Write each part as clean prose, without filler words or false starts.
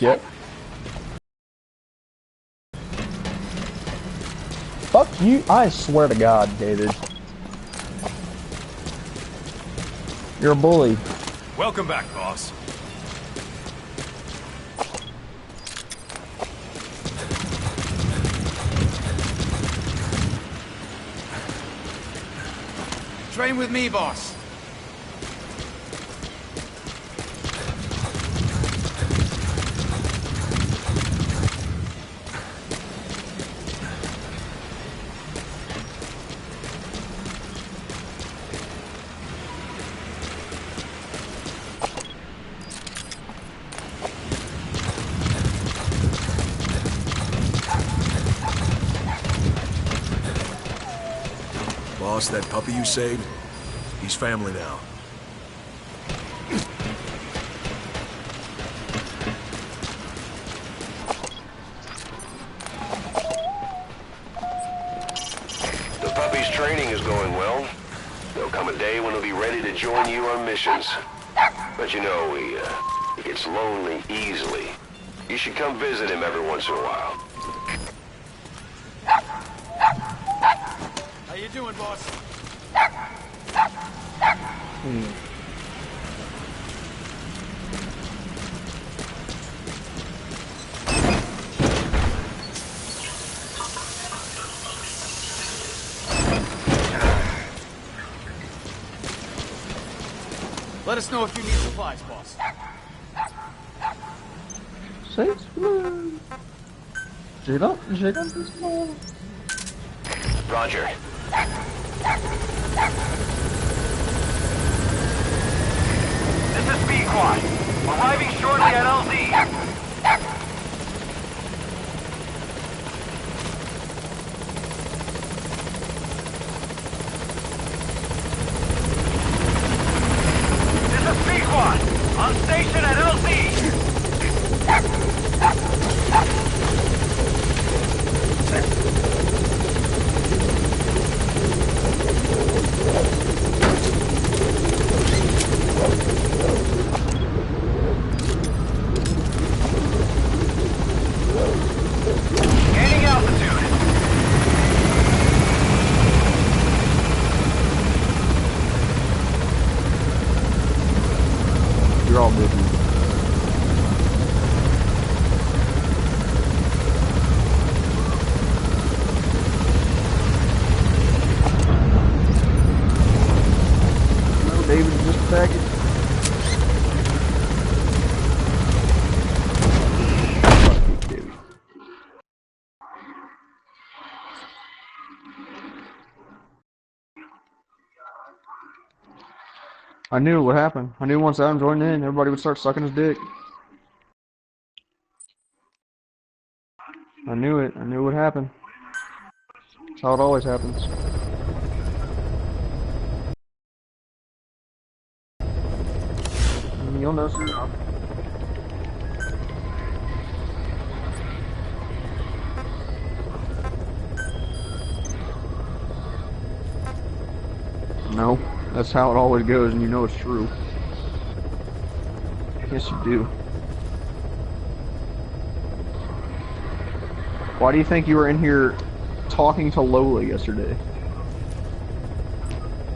Yep. Fuck you, I swear to God, David. You're a bully. Welcome back, boss. Train with me, boss. Boss, that puppy you saved, he's family now. The puppy's training is going well. There'll come a day when he'll be ready to join you on missions. But you know, he gets lonely easily. You should come visit him every once in a while. How you doing, boss? Let us know if you need supplies, boss. J'ai dans this small. Roger. This is B Quad. Arriving shortly at LZ. This is B Quad. On station at LZ. Gaining altitude. You're all busy. No, David's just a package. Fuck you, David. I knew it would happen. I knew once Adam joined in, everybody would start sucking his dick. I knew it. I knew it would happen. That's how it always happens. You'll know soon enough. No, that's how it always goes, and you know it's true. Yes, you do. Why do you think you were in here talking to Lola yesterday?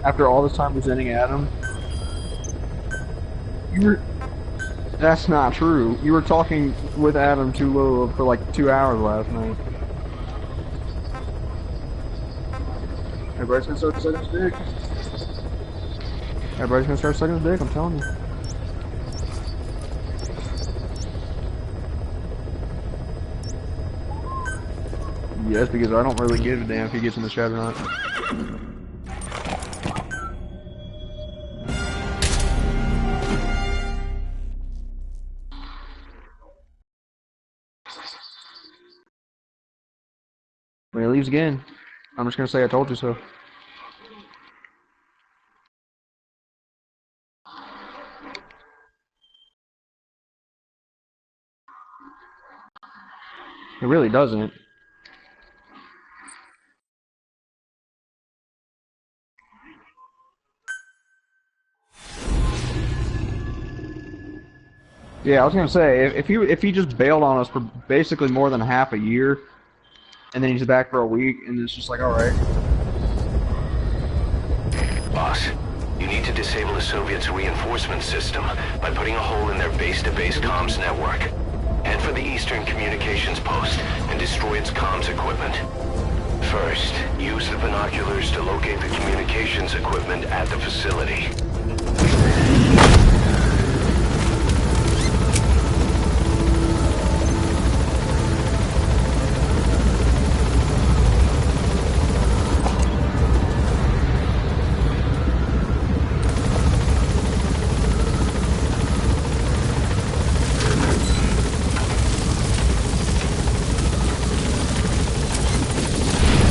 After all this time presenting Adam? You were... That's not true. You were talking with Adam to Lola for like 2 hours last night. Everybody's gonna start sucking his dick. Everybody's gonna start sucking his dick, I'm telling you. Yes, because I don't really give a damn if he gets in the chat or not. When he leaves again, I'm just gonna say I told you so. It really doesn't. Yeah, I was gonna say if he just bailed on us for basically more than half a year, and then he's back for a week, and it's just like, all right. Boss, you need to disable the Soviets' reinforcement system by putting a hole in their base-to-base comms network. Head for the Eastern Communications Post and destroy its comms equipment. First, use the binoculars to locate the communications equipment at the facility.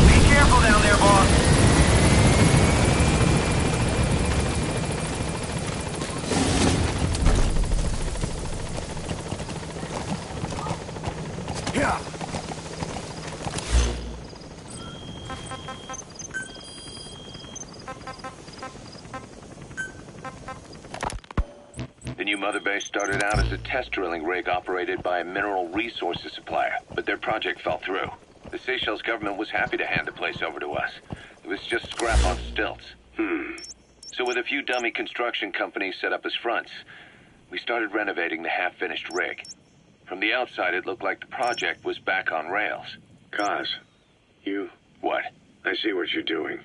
Be careful down there, boss. Yeah. The new mother base started out as a test drilling rig operated by a mineral resources supplier, but their project fell through. The Seychelles government was happy to hand the place over to us. It was just scrap on stilts. So with a few dummy construction companies set up as fronts, we started renovating the half-finished rig. From the outside, it looked like the project was back on rails. Kaz, you... What? I see what you're doing.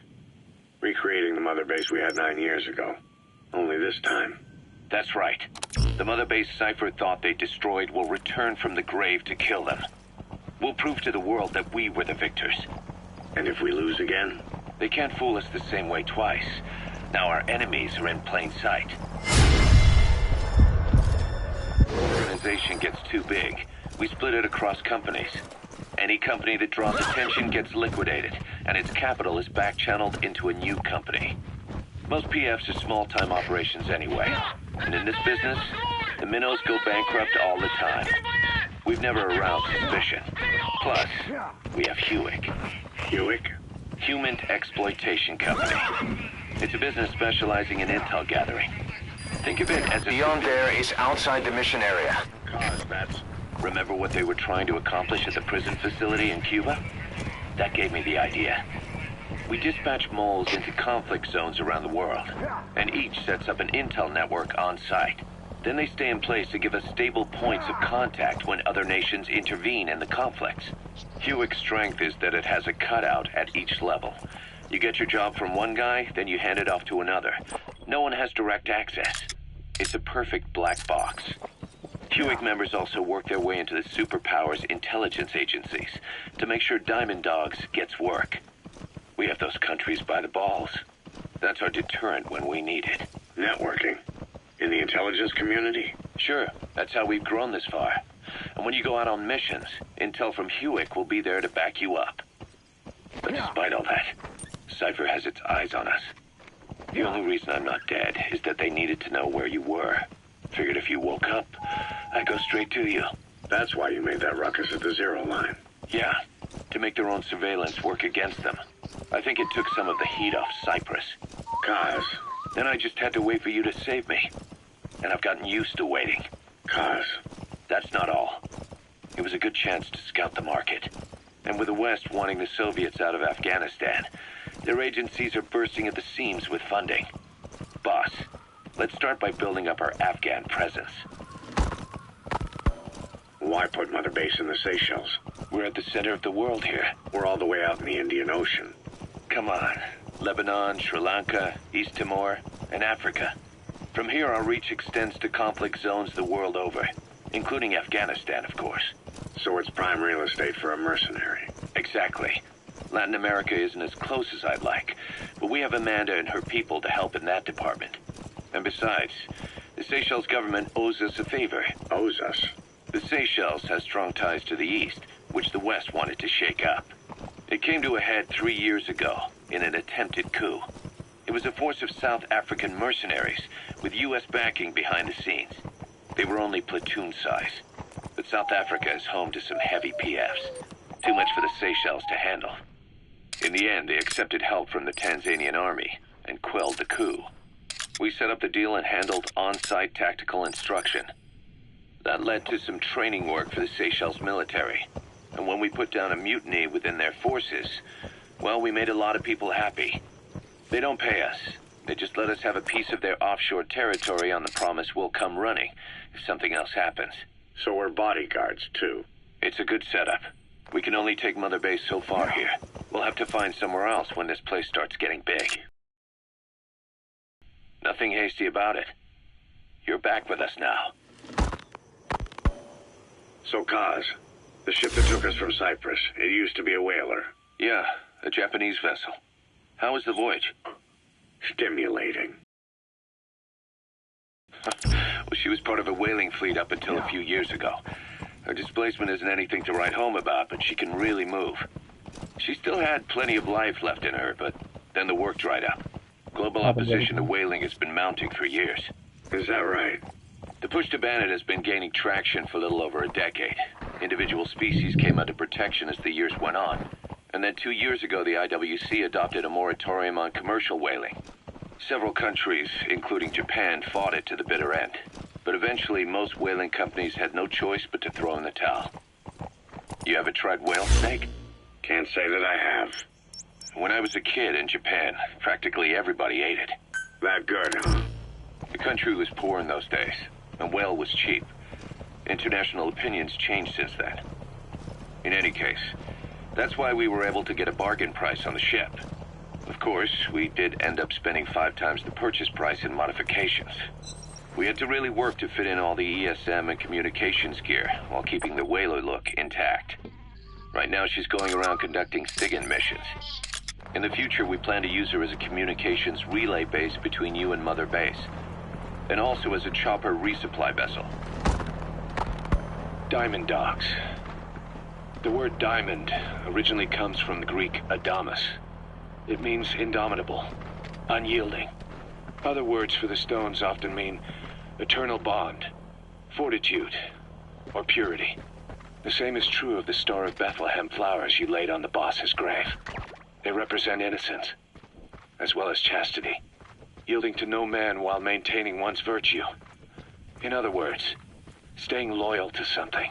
Recreating the mother base we had 9 years ago. Only this time. That's right. The mother base cipher thought they destroyed will return from the grave to kill them. We'll prove to the world that we were the victors. And if we lose again? They can't fool us the same way twice. Now our enemies are in plain sight. The organization gets too big. We split it across companies. Any company that draws attention gets liquidated, and its capital is back-channeled into a new company. Most PFs are small-time operations anyway. And in this business, the minnows go bankrupt all the time. We've never aroused suspicion. Plus, we have Hewick. Hewick? Human Exploitation Company. It's a business specializing in intel gathering. Think of it as a... Beyond there is outside the mission area. Kaz, that's... Remember what they were trying to accomplish at the prison facility in Cuba? That gave me the idea. We dispatch moles into conflict zones around the world, and each sets up an intel network on site. Then they stay in place to give us stable points of contact when other nations intervene in the conflicts. Hewick's strength is that it has a cutout at each level. You get your job from one guy, then you hand it off to another. No one has direct access. It's a perfect black box. Hewick members also work their way into the superpowers intelligence agencies to make sure Diamond Dogs gets work. We have those countries by the balls. That's our deterrent when we need it. Networking. In the intelligence community? Sure, that's how we've grown this far. And when you go out on missions, intel from Hewick will be there to back you up. But despite all that, Cypher has its eyes on us. The only reason I'm not dead is that they needed to know where you were. Figured if you woke up, I'd go straight to you. That's why you made that ruckus at the zero line. Yeah, to make their own surveillance work against them. I think it took some of the heat off Cyprus. Kaz. Then I just had to wait for you to save me. And I've gotten used to waiting. Kaz. That's not all. It was a good chance to scout the market. And with the West wanting the Soviets out of Afghanistan, their agencies are bursting at the seams with funding. Boss, let's start by building up our Afghan presence. Why put Mother Base in the Seychelles? We're at the center of the world here. We're all the way out in the Indian Ocean. Come on. Lebanon, Sri Lanka, East Timor, and Africa. From here, our reach extends to conflict zones the world over, including Afghanistan, of course. So it's prime real estate for a mercenary. Exactly. Latin America isn't as close as I'd like, but we have Amanda and her people to help in that department. And besides, the Seychelles government owes us a favor. Owes us? The Seychelles has strong ties to the east, which the West wanted to shake up. It came to a head 3 years ago in an attempted coup. It was a force of South African mercenaries with U.S. backing behind the scenes. They were only platoon size, but South Africa is home to some heavy PFs. Too much for the Seychelles to handle. In the end, they accepted help from the Tanzanian army and quelled the coup. We set up the deal and handled on-site tactical instruction. That led to some training work for the Seychelles military. And when we put down a mutiny within their forces, well, we made a lot of people happy. They don't pay us. They just let us have a piece of their offshore territory on the promise we'll come running if something else happens. So we're bodyguards, too. It's a good setup. We can only take Mother Base so far here. We'll have to find somewhere else when this place starts getting big. Nothing hasty about it. You're back with us now. So, Kaz, the ship that took us from Cyprus, it used to be a whaler. Yeah, a Japanese vessel. How was the voyage? Stimulating. Well, she was part of a whaling fleet up until a few years ago. Her displacement isn't anything to write home about, but she can really move. She still had plenty of life left in her, but then the work dried up. Global opposition to whaling has been mounting for years. Is that right? The push to ban it has been gaining traction for a little over a decade. Individual species came under protection as the years went on. And then 2 years ago, the IWC adopted a moratorium on commercial whaling. Several countries, including Japan, fought it to the bitter end. But eventually, most whaling companies had no choice but to throw in the towel. You ever tried whale steak? Can't say that I have. When I was a kid in Japan, practically everybody ate it. That good, huh? The country was poor in those days, and whale was cheap. International opinions changed since then. In any case, that's why we were able to get a bargain price on the ship. Of course, we did end up spending 5 times the purchase price in modifications. We had to really work to fit in all the ESM and communications gear while keeping the whaler look intact. Right now, she's going around conducting SIGINT missions. In the future, we plan to use her as a communications relay base between you and Mother Base, and also as a chopper resupply vessel. Diamond dogs. The word diamond originally comes from the Greek adamas. It means indomitable, unyielding. Other words for the stones often mean eternal bond, fortitude, or purity. The same is true of the Star of Bethlehem flowers you laid on the boss's grave. They represent innocence, as well as chastity, yielding to no man while maintaining one's virtue. In other words, staying loyal to something.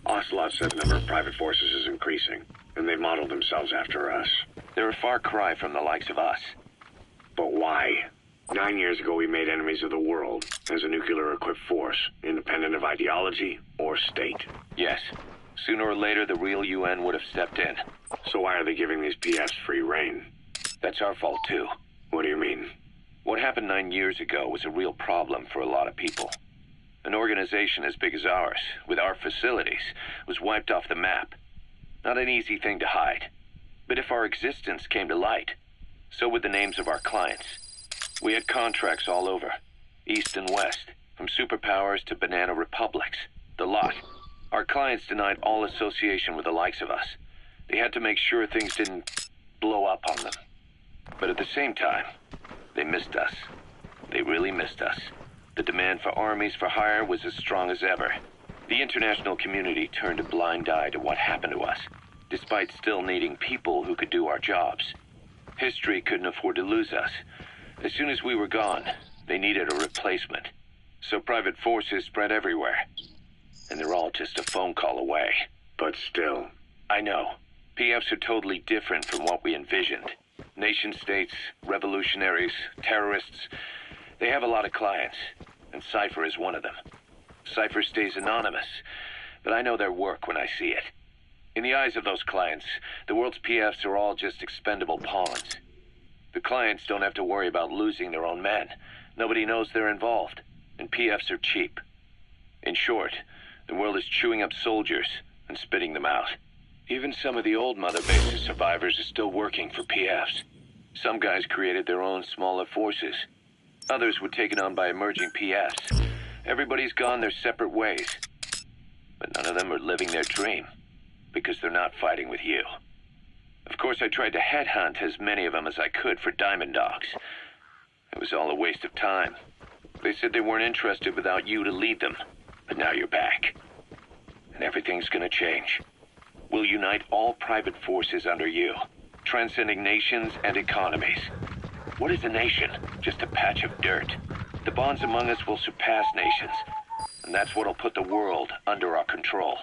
Ocelot said the number of private forces is increasing, and they've modeled themselves after us. They're a far cry from the likes of us. But why? 9 years ago, we made enemies of the world as a nuclear-equipped force, independent of ideology or state. Yes. Sooner or later, the real UN would have stepped in. So why are they giving these PFs free rein? That's our fault, too. What do you mean? What happened 9 years ago was a real problem for a lot of people. An organization as big as ours, with our facilities, was wiped off the map. Not an easy thing to hide. But if our existence came to light, so would the names of our clients. We had contracts all over, east and west, from superpowers to banana republics, the lot. Our clients denied all association with the likes of us. They had to make sure things didn't blow up on them. But at the same time, they missed us. They really missed us. The demand for armies for hire was as strong as ever. The international community turned a blind eye to what happened to us. despite still needing people who could do our jobs. History couldn't afford to lose us. As soon as we were gone, they needed a replacement. So private forces spread everywhere. And they're all just a phone call away. But still. I know. PFs are totally different from what we envisioned. Nation-states, revolutionaries, terrorists. They have a lot of clients, and Cypher is one of them. Cypher stays anonymous, but I know their work when I see it. In the eyes of those clients, the world's PFs are all just expendable pawns. The clients don't have to worry about losing their own men. Nobody knows they're involved, and PFs are cheap. In short, the world is chewing up soldiers and spitting them out. Even some of the old Mother Base's survivors are still working for PFs. Some guys created their own smaller forces. Others were taken on by emerging PFs. Everybody's gone their separate ways. But none of them are living their dream, because they're not fighting with you. Of course, I tried to headhunt as many of them as I could for Diamond Dogs. It was all a waste of time. They said they weren't interested without you to lead them, but now you're back. And everything's gonna change. We'll unite all private forces under you, transcending nations and economies. What is a nation? Just a patch of dirt. The bonds among us will surpass nations, and that's what'll put the world under our control.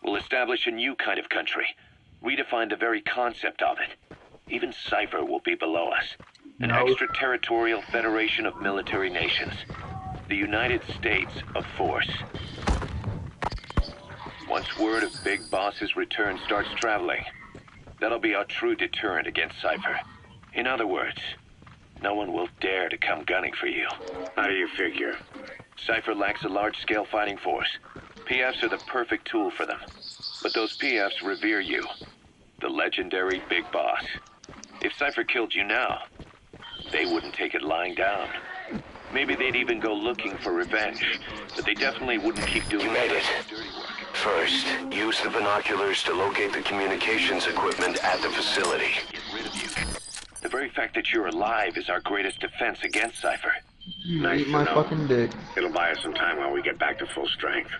We'll establish a new kind of country, redefine the very concept of it. Even Cypher will be below us. An extraterritorial federation of military nations. The United States of Force. Once word of Big Boss's return starts traveling, that'll be our true deterrent against Cypher. In other words, no one will dare to come gunning for you. How do you figure? Cypher lacks a large-scale fighting force. PFs are the perfect tool for them. But those PFs revere you. The legendary Big Boss. If Cypher killed you now, they wouldn't take it lying down. Maybe they'd even go looking for revenge, but they definitely wouldn't keep doing You made it. dirty work. First, use the binoculars to locate the communications equipment at the facility. Get rid of you. The very fact that you're alive is our greatest defense against Cypher. Nice Eat to my know. fucking dick. It'll buy us some time while we get back to full strength.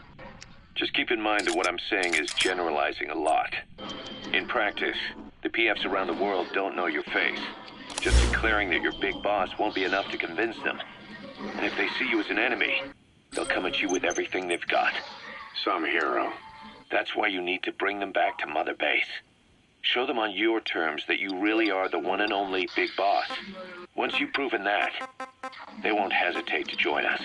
Just keep in mind that what I'm saying is generalizing a lot. In practice, the PFs around the world don't know your face. Just declaring that you're Big Boss won't be enough to convince them. And if they see you as an enemy, they'll come at you with everything they've got. Some hero. That's why you need to bring them back to Mother Base. Show them on your terms that you really are the one and only Big Boss. Once you've proven that, they won't hesitate to join us.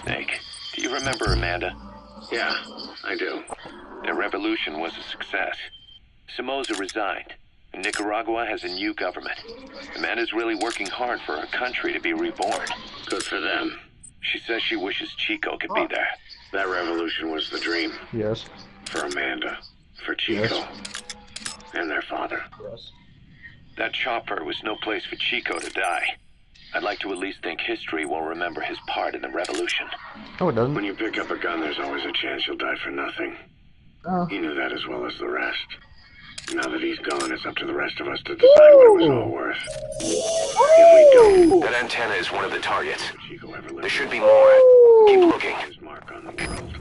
Snake, do you remember Amanda? Yeah, I do. Their revolution was a success. Somoza resigned, and Nicaragua has a new government. Amanda's really working hard for her country to be reborn. Good for them. She says she wishes Chico could be there. That revolution was the dream. Yes. For Amanda. For Chico. Yes. And their father. Yes. That chopper was no place for Chico to die. I'd like to at least think history will remember his part in the revolution. No, it doesn't. When you pick up a gun, there's always a chance you'll die for nothing. Oh. He knew that as well as the rest. Now that he's gone, it's up to the rest of us to decide what it was all worth. If we don't, That antenna is one of the targets. Chico ever lived There should be more. Keep looking. his mark on the world.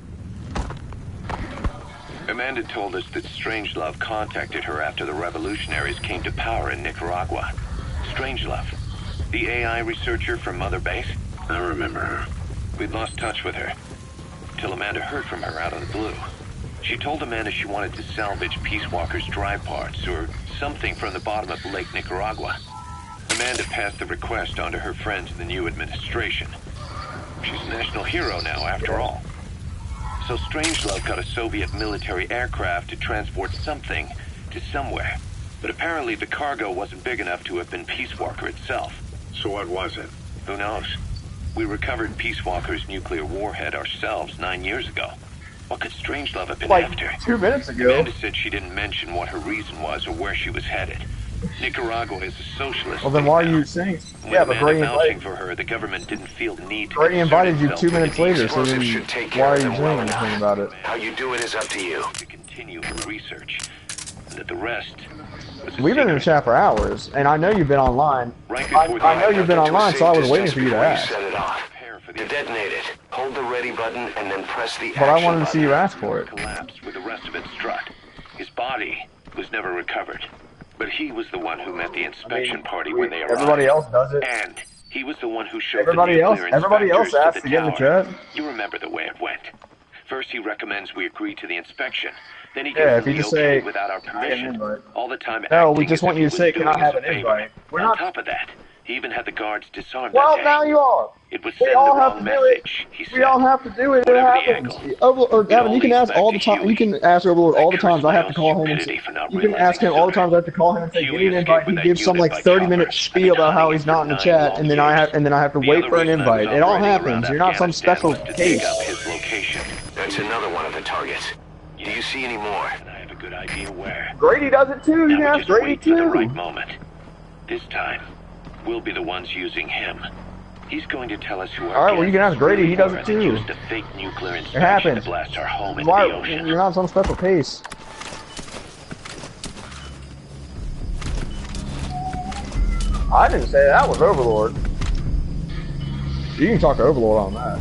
Amanda told us that Strangelove contacted her after the revolutionaries came to power in Nicaragua. Strangelove, the AI researcher from Mother Base? I remember her. We'd lost touch with her, till Amanda heard from her out of the blue. She told Amanda she wanted to salvage Peace Walker's drive parts, or something from the bottom of Lake Nicaragua. Amanda passed the request on to her friends in the new administration. She's a national hero now, after all. So Strangelove got a Soviet military aircraft to transport something to somewhere. But apparently the cargo wasn't big enough to have been Peace Walker itself. So what was it? Who knows? We recovered Peace Walker's nuclear warhead ourselves 9 years ago. What could Strangelove have been Like after? 2 minutes ago. Amanda said she didn't mention what her reason was or where she was headed. Nicaragua is a socialist Well, then state why are now. you saying? When Yeah, but Amanda Brady vouching invited, for her, the government didn't feel the need to Brady concern invited you itself 2 with minutes the later, so explosives then should take why care are of you them doing well anything enough. about it? How you do it is up to you. to continue her research, and that the rest was a We've been in the secret. chat for hours, and I know you've been online. Right I before the know you've been Get to a online, safe so I was waiting distance for you to before ask. set it off. prepare for for the To detonate it, hold the ready button and then press the But I action wanted to see you button. ask for it. collapsed with the rest of its strut. His body was never recovered, but he was the one who met the inspection party when they arrived. Everybody else does it. And he was the one who showed Everybody the else nuclear inspectors asked to to the get in the tower. chat. You remember the way it went. First, he recommends we agree to the inspection. Then he Yeah, gives if them you the just okay say, without our "Can I get an permission. invite?" All the time No, we acting just as want if you he to was say, "Can I doing have us a an favor." invite?" We're On not. top of that, he even had the guards disarmed Well, that day. now you are. It would We send all the have wrong to do it. message, he said. We all have to do it. It Whatever the happens. angle, Or it Gavin, all you can leads ask back all to the time. You Huey. can ask Overlord all the I times. I have to curse my call own him and say, stupidity for not you can realizing ask him all the sooner. times. I have to call him and say, Huey "Give me an escaped invite." He with that gives some unit like by 30-minute copper. spiel I've been about how hunting he's it for not in the 9 chat, long and then years. I have to The wait other for an reason I was invite. It all operating happens. around You're not some Afghanistan special was to case. dig up his location. That's another one of the targets. Do you see any more? And I have a good idea where. Grady does it too. You Now can we ask just Grady wait for the too. right moment. This time, we'll be the ones using him. He's going to tell us who our All right, well, you can ask Grady. He does it than too. just a fake nuclear It inspection happens. to blast our home into Why? the ocean. You're not some special case. I didn't say that was Overlord. You can talk to Overlord on that.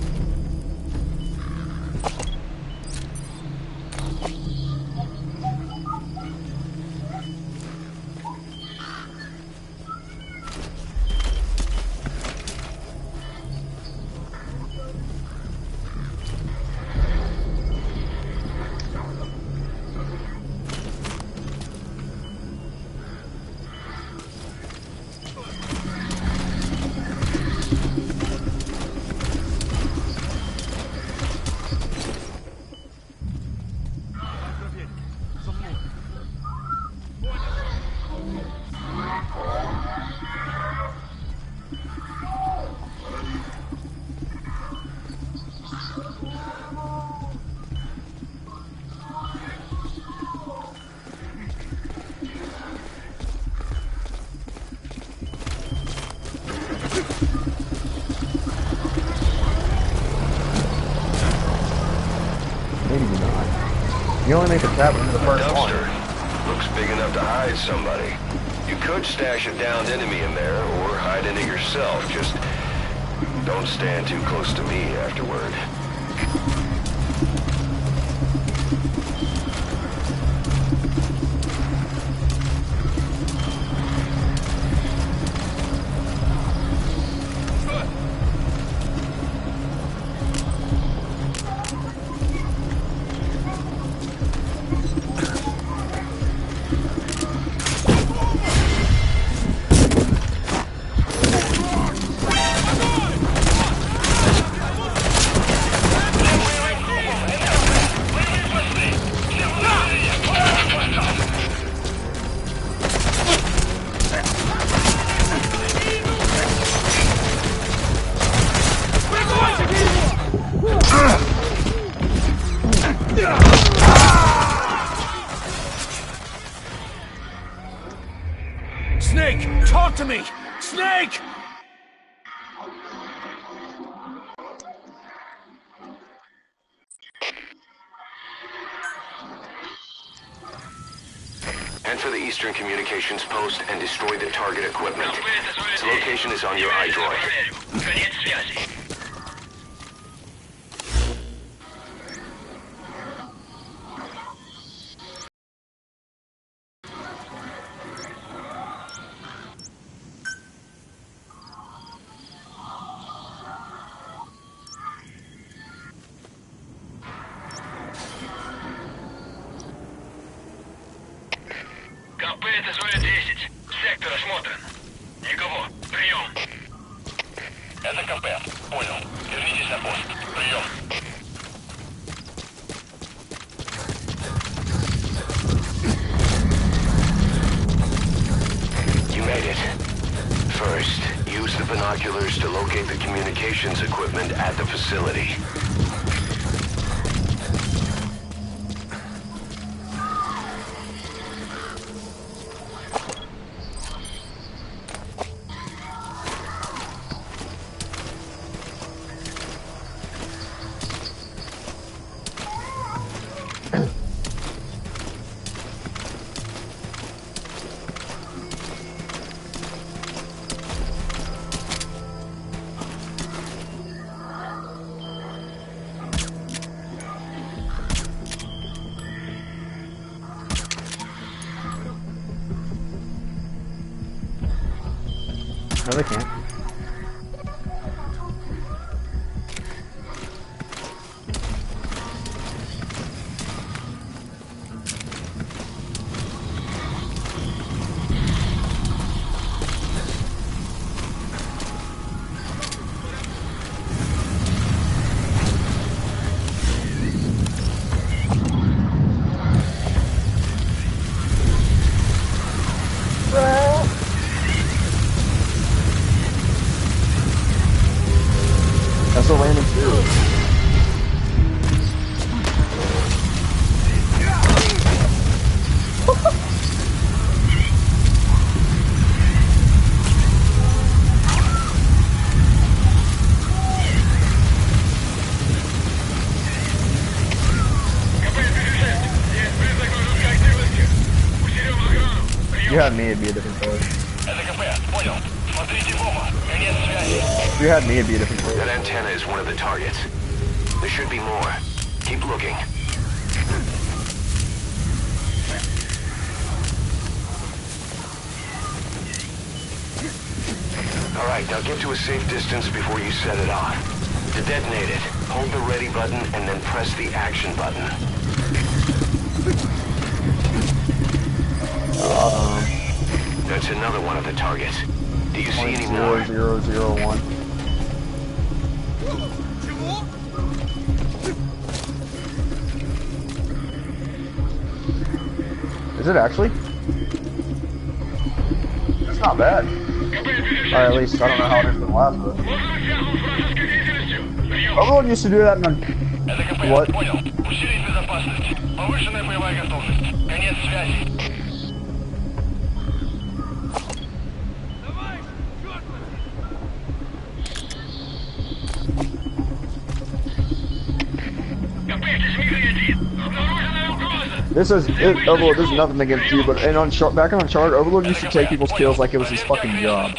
Maybe not. You only make a tap into the first one. Dumpster. Looks big enough to hide somebody. You could stash a downed enemy in there, or hide in it yourself. Just don't stand too close to me afterward. Snake, talk to me! Snake! Enter the Eastern Communications Post and destroy the target equipment. Its location is on your iDroid. КП это зона 10. Сектор осмотрен. Никого. Прием. Это КП. Понял. Вернитесь на пост. Прием. You made it. First, use the binoculars to locate the communications equipment at the facility. No, they can't. That's a landing too. You had me, it'd be a different story. If you had me, it'd be a different story. That antenna is one of the targets. There should be more. Keep looking. Alright, now get to a safe distance before you set it off. To detonate it, hold the ready button and then press the action button. That's another one of the targets. Do you see any more? 0001. Is it actually? It's not bad. Or at least I don't know how it is in the last book. Everyone used to do that in what? This is Overlord. This is nothing against you, but back on Uncharted, Overlord used to take people's kills like it was his fucking job.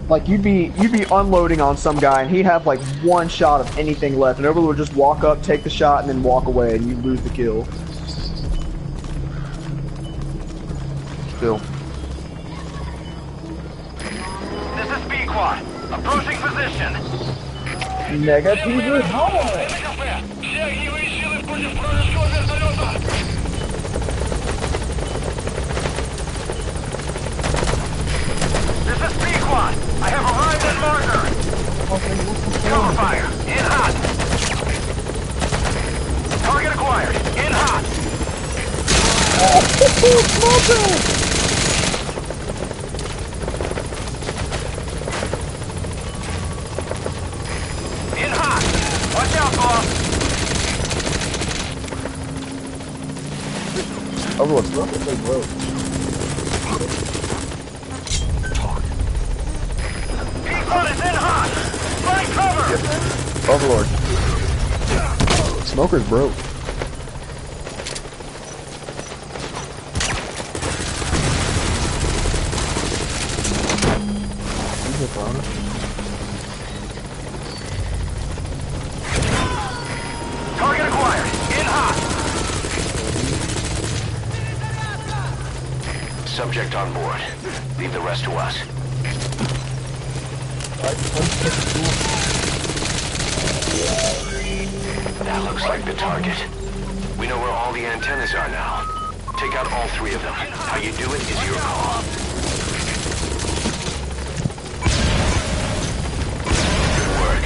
Like you'd be unloading on some guy, and he'd have like one shot of anything left, and Overlord would just walk up, take the shot, and then walk away, and you lose the kill. Still. This is B-Quad. Approaching position. Negative. This is B-Quad. I have arrived at marker. Cover fire. In hot. Target acquired. In hot. In hot. Watch out, boss. Overlord's broke. It's like broke. B-Quad is in hot. Find cover. Overlord. Smoker's broke. Target acquired. In hot. Subject on board. Leave the rest to us. That looks like the target. We know where all the antennas are now. Take out all three of them. How you do it is your call. Good work.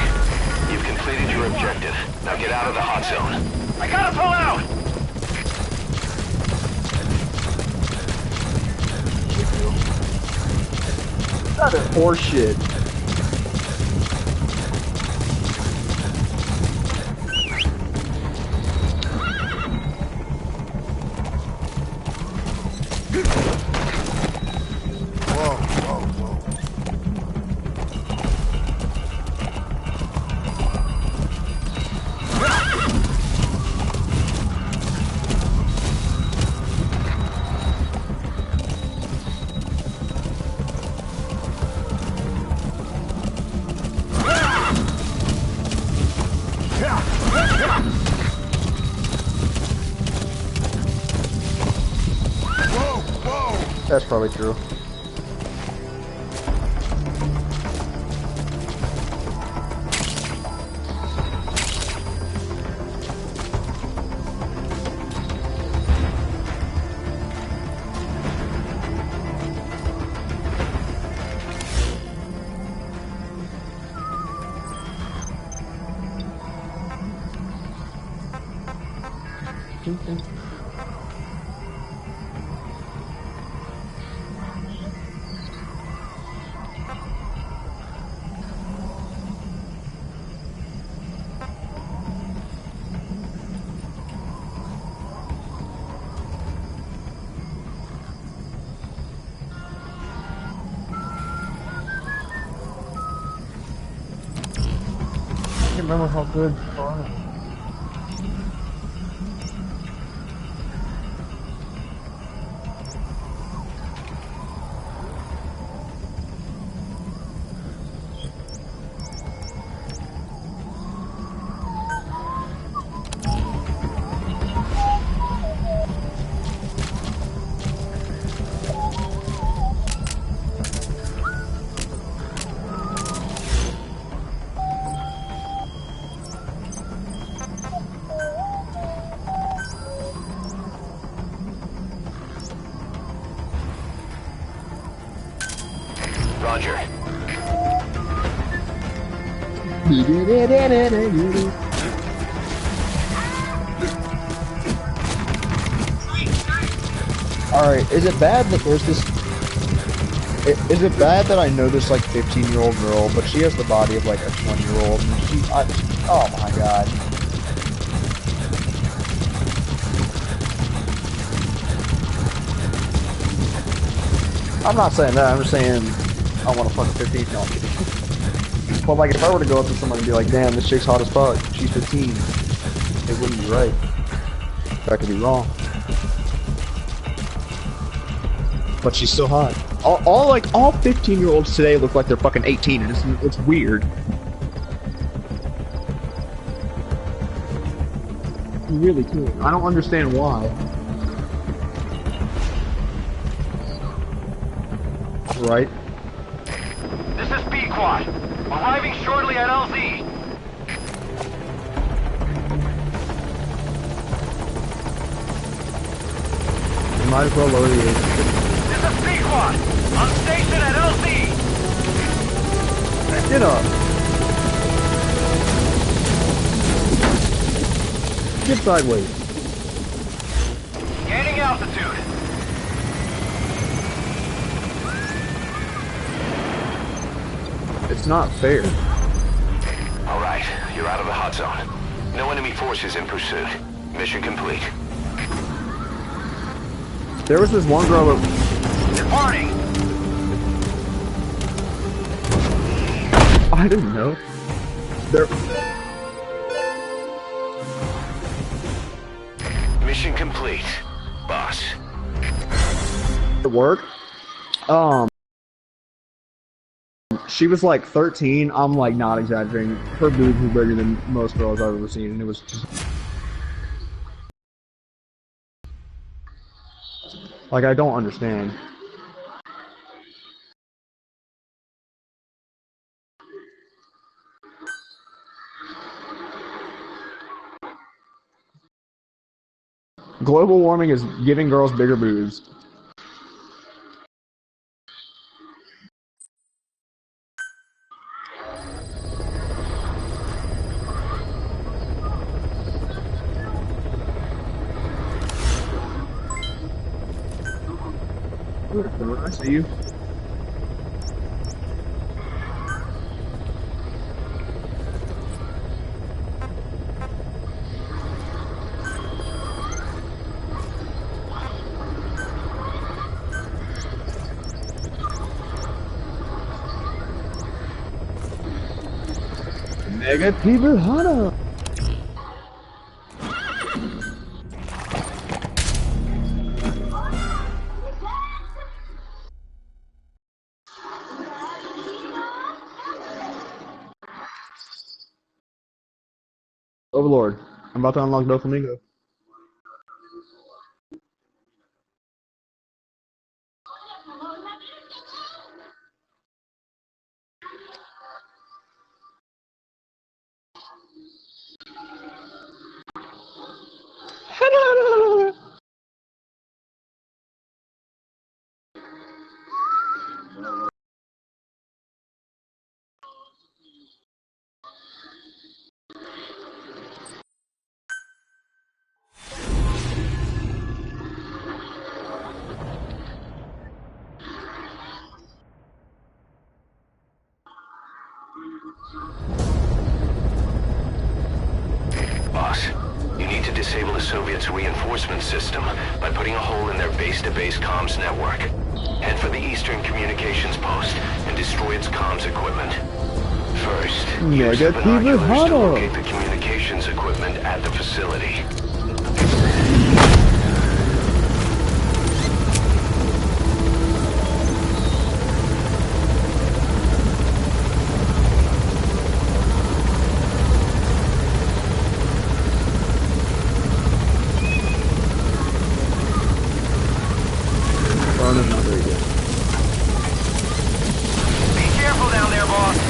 You've completed your objective. Now get out of the hot zone. I gotta pull out. That is horseshit. That's probably true. I can't remember how good Chronicles. Roger. Alright, is it bad that there's this... Is it bad that I know this, like, 15-year-old girl, but she has the body of, like, a 20-year-old, and oh my god. I'm not saying that, I'm just saying I want to fuck a 15, no, I'm kidding. But, like, if I were to go up to somebody and be like, damn, this chick's hot as fuck, she's 15, it wouldn't be right. That could be wrong. But she's still hot. All 15-year-olds today look like they're fucking 18, and it's weird. You really can't. I don't understand why. Right? This is B-Quad. Arriving shortly at LZ. You might as well lower the age. This is B-Quad. On station at LZ. Get up. Get sideways. Gaining altitude. It's not fair. All right, you're out of the hot zone. No enemy forces in pursuit. Mission complete. There was this one girl that... Departing. I didn't know. There... Mission complete, boss. At work, she was like 13. I'm like not exaggerating. Her boobs were bigger than most girls I've ever seen, and it was just... like, I don't understand. Global warming is giving girls bigger boobs. I see you. Negative Hana. Overlord, I'm about to unlock Doflamingo. Soviets' reinforcement system by putting a hole in their base-to-base comms network. Head for the Eastern Communications Post and destroy its comms equipment. First, use the binoculars to locate the communications equipment at the facility. Burner's not very good. Be careful down there, boss.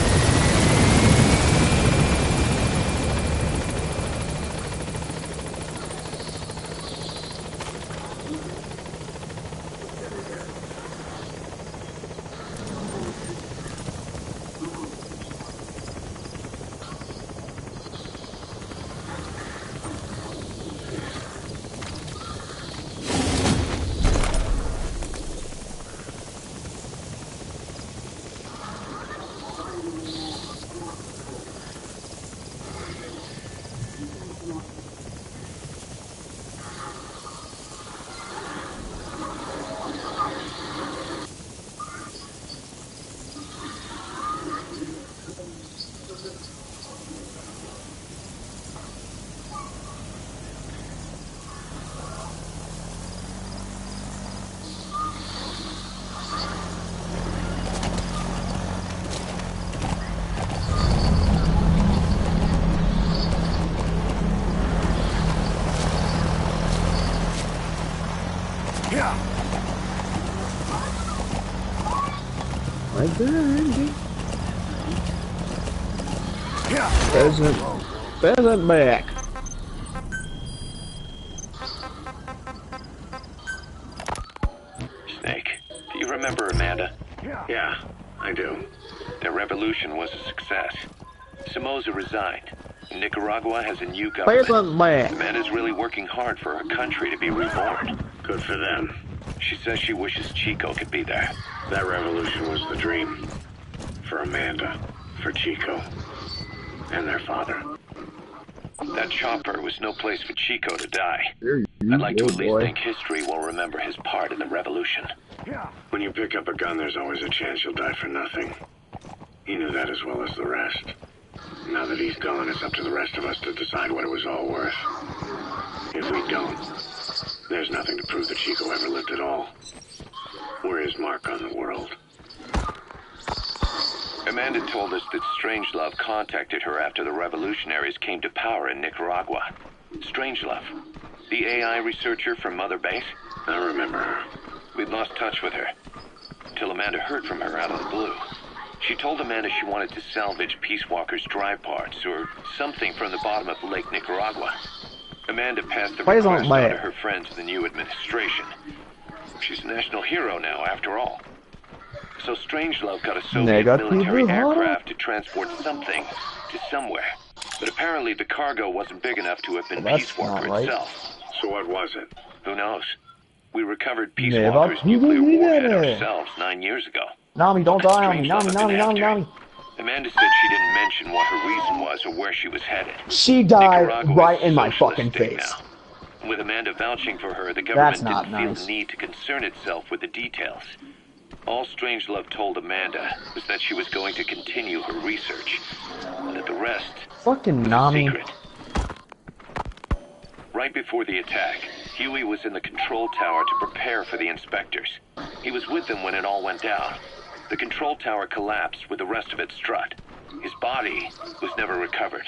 Right there, Andy. Pheasant back. Snake, do you remember Amanda? Yeah, I do. Their revolution was a success. Somoza resigned. Nicaragua has a new government. Pheasant back. Amanda's really working hard for her country to be reborn. Good for them. She says she wishes Chico could be there. That revolution was the dream. For Amanda, for Chico, and their father. That chopper was no place for Chico to die. There you I'd like to go, at least boy. think history will remember his part in the revolution. When you pick up a gun, there's always a chance you'll die for nothing. He knew that as well as the rest. Now that he's gone, it's up to the rest of us to decide what it was all worth. If we don't, there's nothing to prove that Chico ever lived at all. We're his mark on the world. Amanda told us that Strangelove contacted her after the revolutionaries came to power in Nicaragua. Strangelove, the AI researcher from Mother Base? I remember her. We'd lost touch with her, till Amanda heard from her out of the blue. She told Amanda she wanted to salvage Peace Walker's drive parts, or something from the bottom of Lake Nicaragua. Amanda passed the request on to her friends in the new administration. She's a national hero now, after all. So Strangelove got a Soviet military aircraft to transport something to somewhere. But apparently the cargo wasn't big enough to have been Peace Walker itself. So what was it? Who knows? We recovered Peace Walker's nuclear warhead ourselves 9 years ago. Nami, don't die on me. Nami. Amanda said she didn't mention what her reason was or where she was headed. She died right in my fucking face. Now. With Amanda vouching for her, the government didn't feel the need to concern itself with the details. All Strangelove told Amanda was that she was going to continue her research, and that the rest fucking was Nami. a secret. Right before the attack, Huey was in the control tower to prepare for the inspectors. He was with them when it all went down. The control tower collapsed with the rest of it strut. His body was never recovered,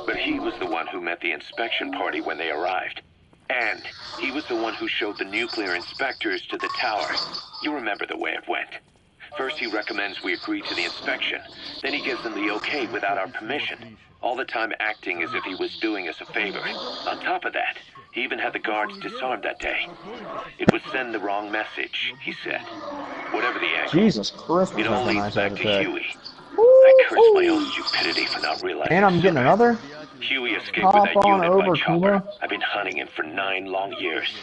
but he was the one who met the inspection party when they arrived. And he was the one who showed the nuclear inspectors to the tower. You remember the way it went. First he recommends we agree to the inspection, then he gives them the okay without our permission, all the time acting as if he was doing us a favor. On top of that, he even had the guards disarmed that day. It would send the wrong message, he said. Whatever the angle. Jesus Christ, it all leads back to attack. Huey. I curse my own stupidity for not realizing. And I'm getting another? Huey escaped with that unit by chopper. I've been hunting him for 9 long years.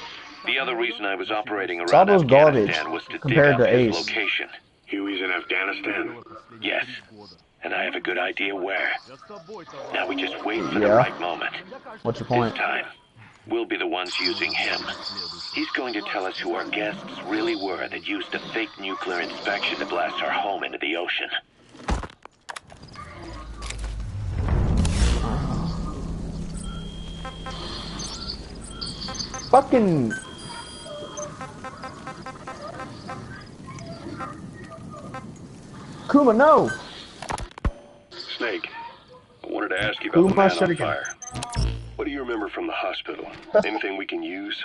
The other reason I was operating around Afghanistan was to dig up his location. Huey's in Afghanistan? Yes, and I have a good idea where. Now we just wait for the right moment. What's your point? This time, We'll be the ones using him. He's going to tell us who our guests really were that used a fake nuclear inspection to blast our home into the ocean. Fucking... Kuma, no! Snake, I wanted to ask you about the Kuma man said on again. fire. What do you remember from the hospital? Anything we can use?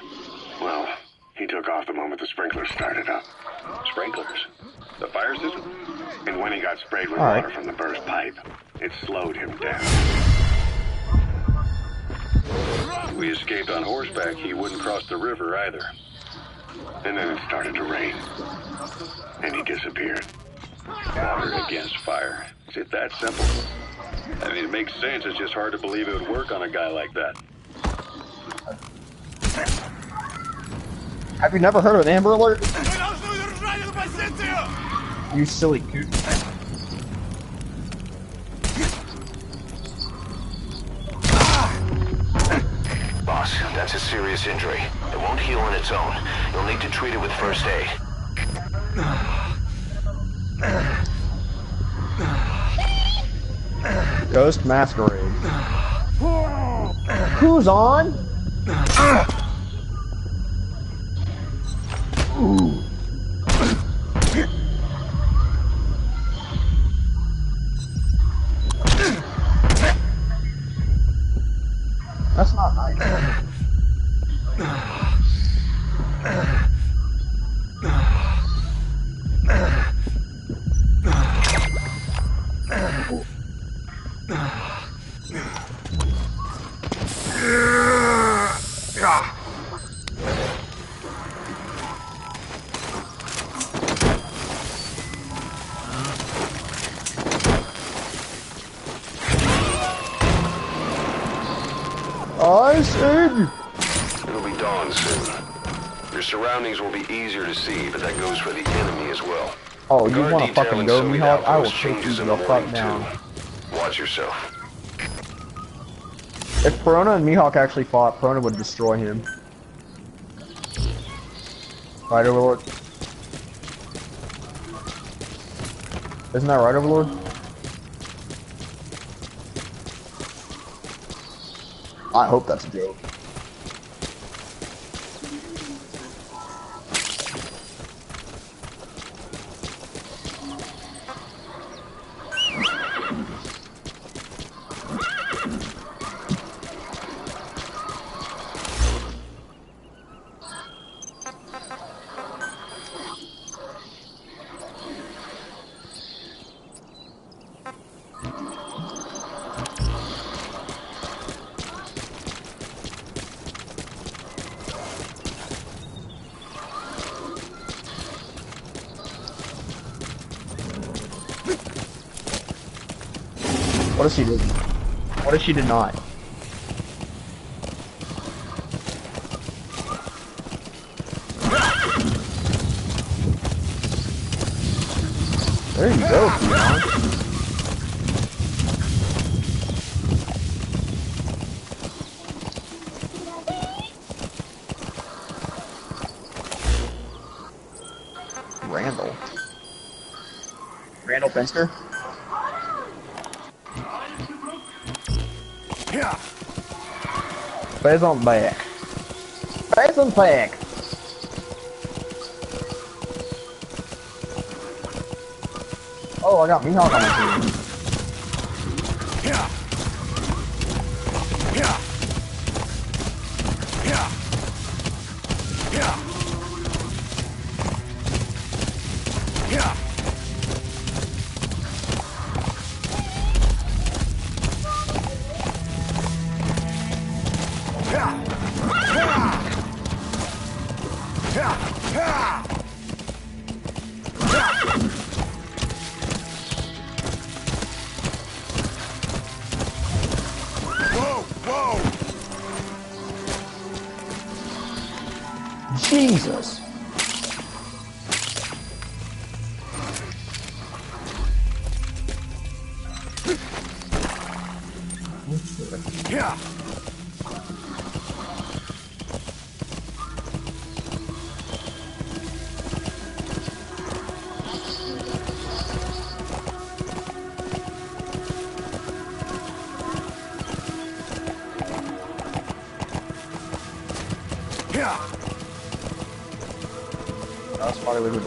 Well, he took off the moment the sprinklers started up. Sprinklers? The fire system? And when he got sprayed with All right. water from the burst pipe, it slowed him down. If we escaped on horseback, he wouldn't cross the river either. And then it started to rain. And he disappeared. Water against fire. Is it that simple? I mean, it makes sense. It's just hard to believe it would work on a guy like that. Have you never heard of an Amber Alert? You silly coot. Boss, that's a serious injury. It won't heal on its own. You'll need to treat it with first aid. Ghost Masquerade. Who's on? Ooh. That's not nice. I see. It'll be dawn soon. Your surroundings will be easier to see, but that goes for the enemy as well. Oh, you Guard want to detail fucking and go, Soviet Mihawk? I will outpost take you changes the in the fuck morning, down. too. Watch yourself. If Perona and Mihawk actually fought, Perona would destroy him. Right, Overlord? Isn't that right, Overlord? I hope that's a joke. What if she didn't? What if she did not? There you go, Keon. Randall Fenster? Face on back. Face on back. Oh, I got Mihawk on my team. Jesus. That's probably what we do.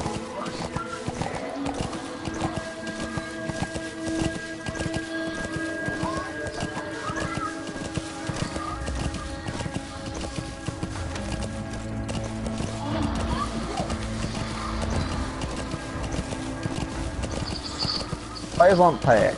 Players on pack.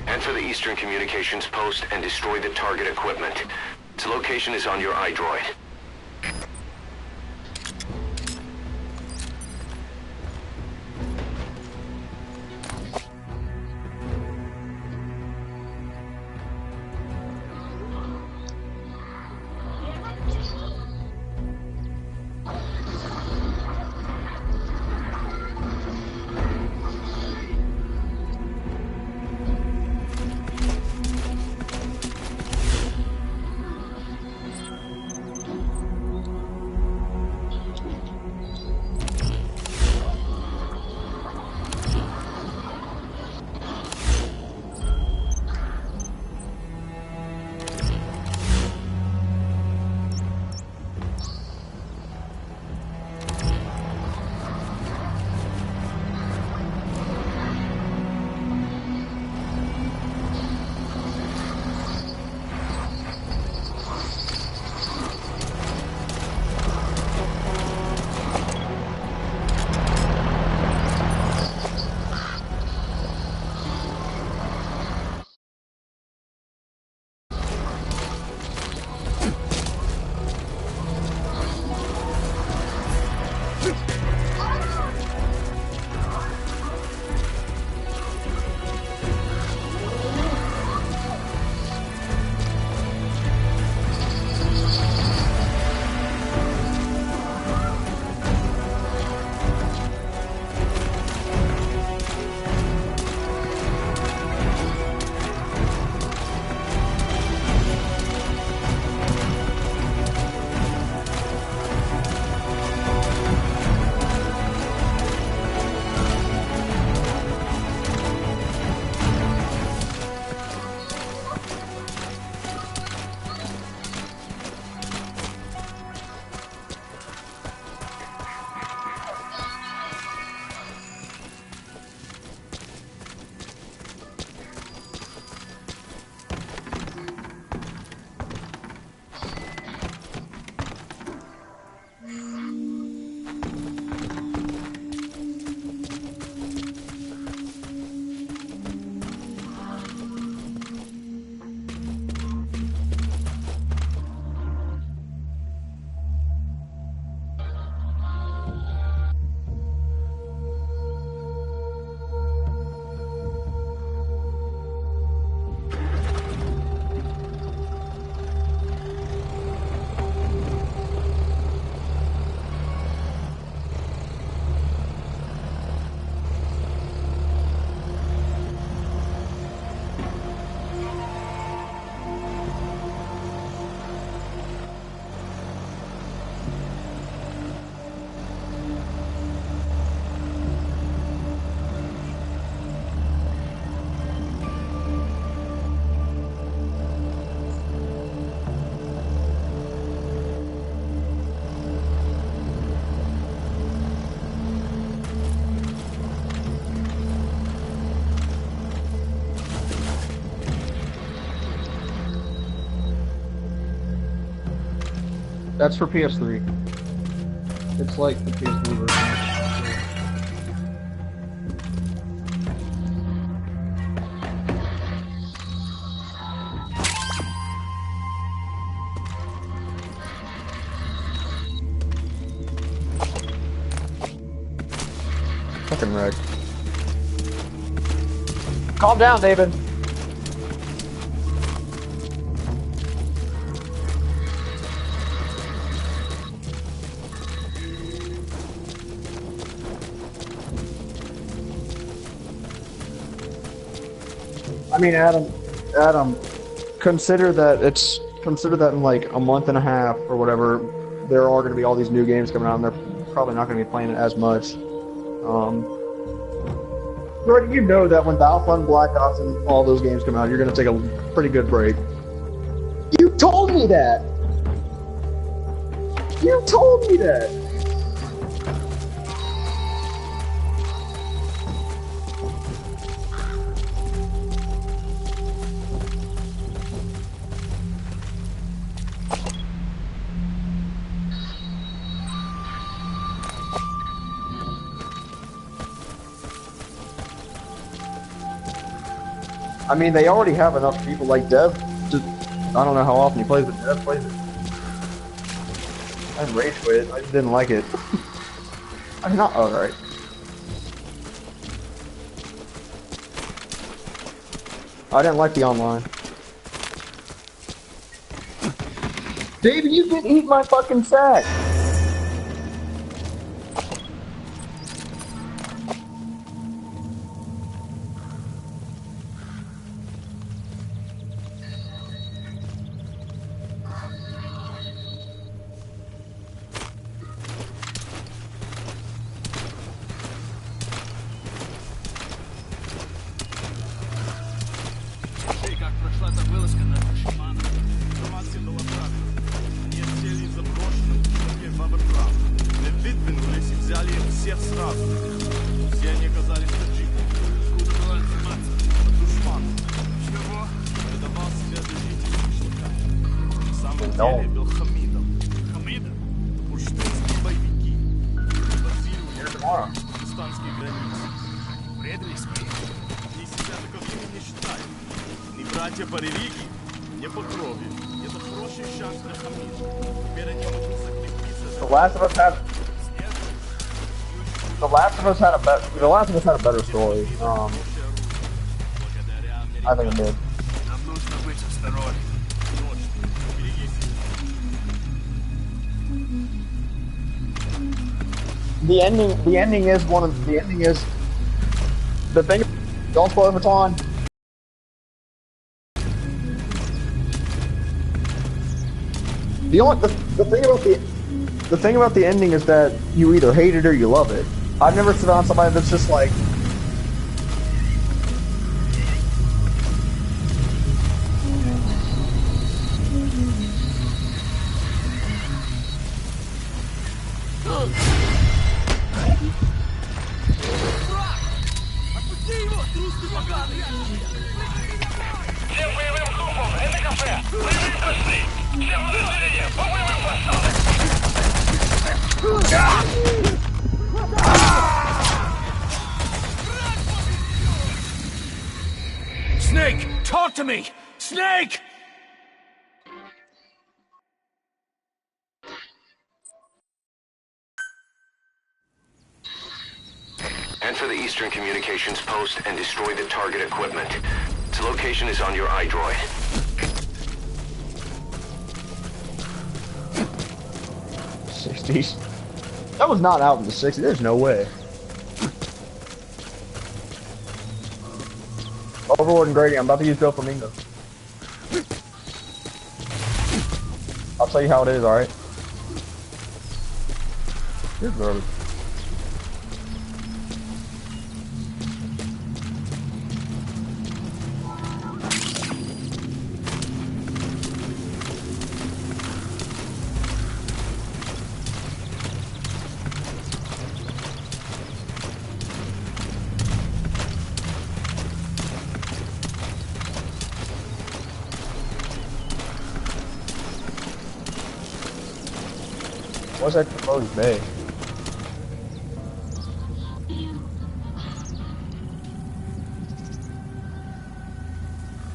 Enter the Eastern Communications Post and destroy the target equipment. Its location is on your iDroid. That's for PS3. It's like the PS3 version. Fucking wreck. Calm down, David. I mean, Adam, consider that in like a month and a half or whatever, there are going to be all these new games coming out, and they're probably not going to be playing it as much. You know that when Battlefront, Black Ops, and all those games come out, you're going to take a pretty good break. You told me that! You told me that! I mean, they already have enough people like Dev. I don't know how often he plays, but Dev plays it. I didn't rage quit. I just didn't like it. I'm not alright. I didn't like the online. David, you didn't eat my fucking sack! The Last of Us had a better story. I think it did. The ending is the thing. Don't spoil it for Ton. The thing about the ending is that you either hate it or you love it. I've never sit on somebody that's just like, Snake, talk to me! Snake! Enter the Eastern Communications Post and destroy the target equipment. Its location is on your iDroid. '60s. That was not out in the '60s. There's no way. Overlord and Grady, I'm about to use Bill Flamingo. I'll tell you how it is, alright? Here's garbage. What's that proposed bay?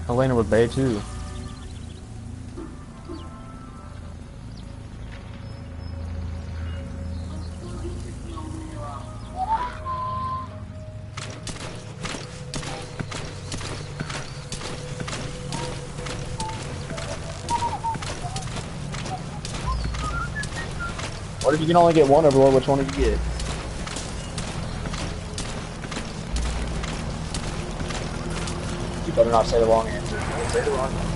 Elena with bay too. What if you can only get one overlord? Which one did you get? You better not say the wrong answer. Say the wrong answer.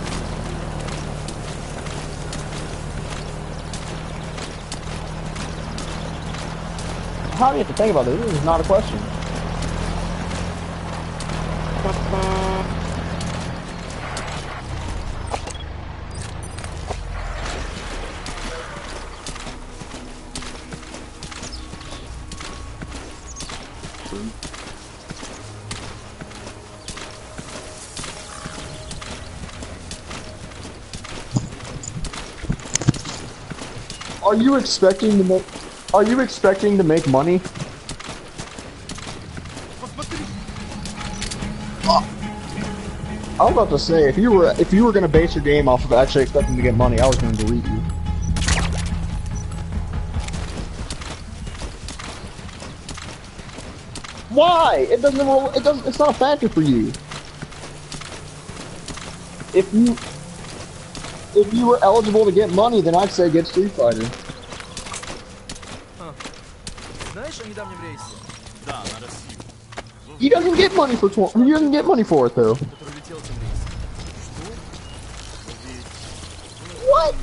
How do you have to think about this? This is not a question. Are you expecting to make? Are you expecting to make money? I was about to say if you were gonna base your game off of actually expecting to get money, I was gonna delete you. Why? It doesn't roll. It doesn't. It's not a factor for you. If you were eligible to get money, then I'd say get Street Fighter. He doesn't get money for he doesn't get money for it though. What?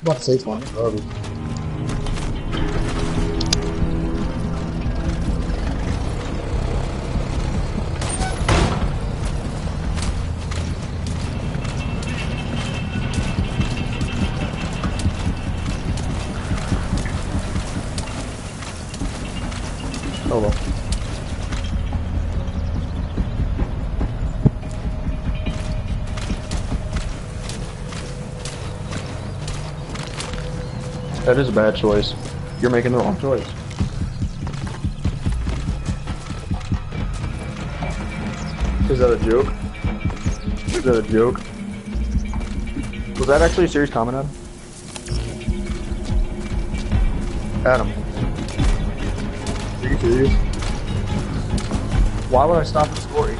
I'm about to say it's fine. Garbage. Oh well. That is a bad choice. You're making the wrong choice. Is that a joke? Is that a joke? Was that actually a serious comment, Adam? Adam. Are you serious? Why would I stop the story?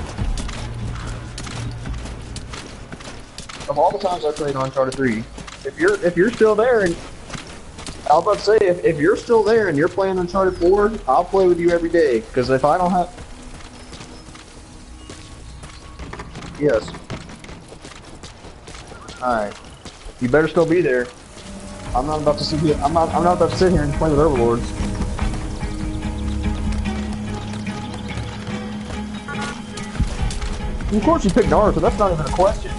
Of all the times I played Uncharted 3, if you're still there and I was about to say, if you're still there and you're playing Uncharted 4, I'll play with you every day. Because if I don't have... Yes. Alright. You better still be there. I'm not about to sit here, I'm not about to sit here and play with Overlords. Of course you picked Naruto, that's not even a question.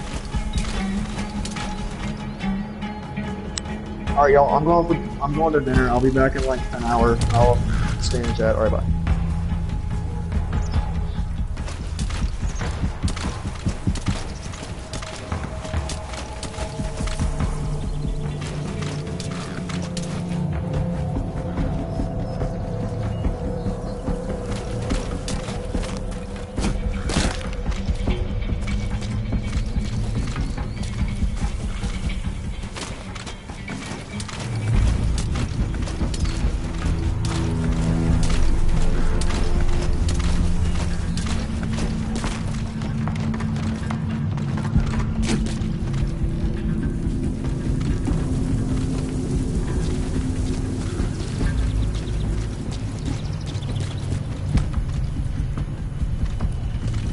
Alright, y'all, I'm going to dinner. I'll be back in like an hour. I'll stay in the chat. Alright, bye.